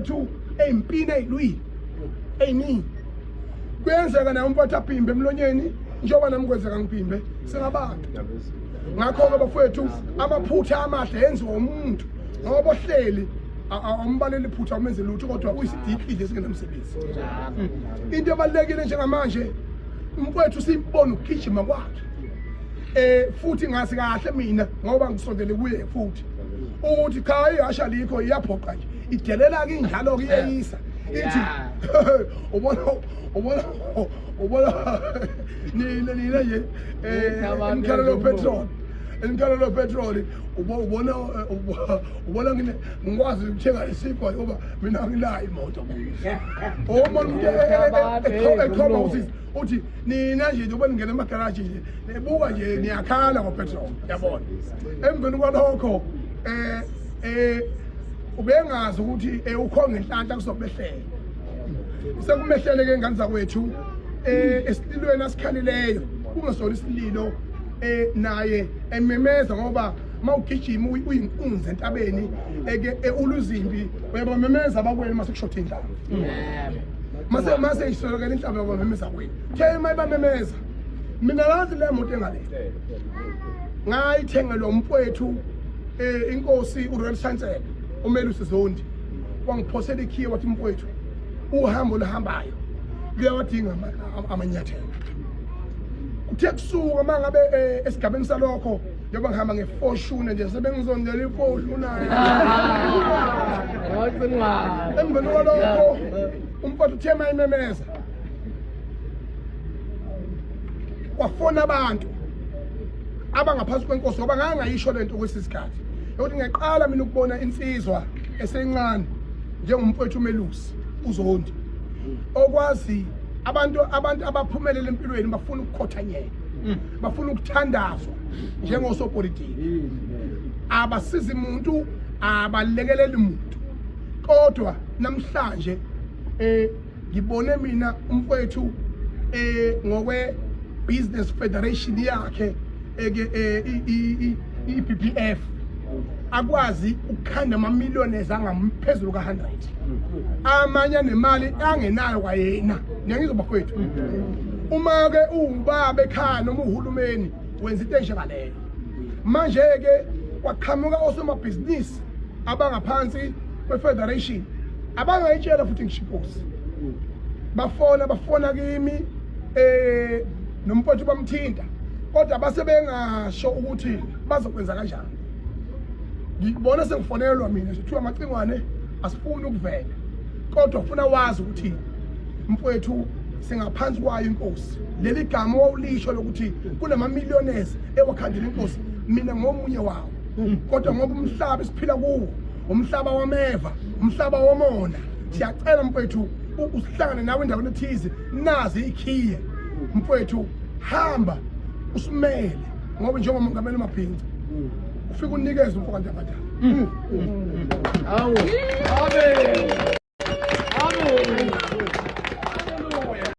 umfowethu empini ezilwini eyiningi kuyenzeka na umfowethu aphimbe emlonyeni njengoba nami kwenzeka ngiphimbe singabantu ngakho ke bafowethu amaphutha amahle yenziwa umuntu ngoba ohleli awumbaleli iphutha umenze lutho kodwa uyisidikile singenamsebenzi into ebalekile njengamanje umfowethu simbona ukugijima kwakhe futhi ngasi kahle mina ngoba ngisondele kuye futhi ukuthi cha ihasha likho iyaphoqa nje idelela ke injalo ke iyeyisa ithi ubona nina nje imkhalelo petrol ubona ngikwazi ukuthenga isipho ngoba mina ngilayo imoto ekhoma uthi nina nje njengoba ningena emagaraji nje nebuka nje niyakhala ngopetrol yabona emveni kwalokho ubengazi ukuthi ukhonga inhlanhla kuzobehlela sekumehlele ke ngani zakwethu esililweni asikhalileyo kungesona isililo naye ememeza ngoba mawugijima uyinkunzi entabeni eke uluzimbi uyabamemeza abakwenu masekushotha indlala mase isolokela inhlamba yabamemeza kwenu the mayibamemeza mina lazi le moto engale ngayithengelwa umfowethu inkosi uRoyal Chancellor uMelusi Zondi wangiphosela ikhiye wathi umfowethu uhambo lohambayo kuyawadinga amanyathelo kuthe kusuka mangabe esigabeni salokho njengoba ngihamba ngefortune nje sebengizondela ifortune emveni kwalokho umfowethu uthe mayimemeza wafona abantu abangaphansi kwenkosi ngoba ngangayisho lento kwesisikhathi ukuthi ngiqala mina ukubona insizwa esencane njengomfowethu uMelusi uZondi okwazi abantu abaphumelele empilweni bafuna ukukhothanyela bafuna ukuthandazwa njengosopolitiki abasiza umuntu abalekelele umuntu kodwa namhlanje ngibone mina umfowethu ngokwe business federation yakhe iBPF akwazi ukukhanda amamiliyoni ezangamphezulu ka100 amanye nemali angenayo kwayena ngiyayizoba kwethu uma ke ubaba ekhaya noma uhulumeni wenza into enjengaleyo manje ke kwaqhamuka osomabhizinisi abangaphansi kwefederation abangayitshela futhi ngishiposi bafona kimi nomfowethu bamthinta kodwa basebengasho ukuthi bazokwenza kanjani ngibona sengifonelwa mina sithiwa amacingwane asifuni ukuvela kodwa ufuna wazi ukuthi mfowethu singaphansi kwayo inkosi leli gama wawulisho lokuthi kunemamillionaires ewakhandela inkosi mina ngomunye wawo kodwa ngoba umhlaba esiphila kuwo umhlaba wameva umhlaba womona siyacela mfowethu usihlangane nawe endaweni ethize nazi ikhiye mfowethu hamba usimele ngoba njengoba umongameli Maphinzi ufika unikeze umfowethu abadala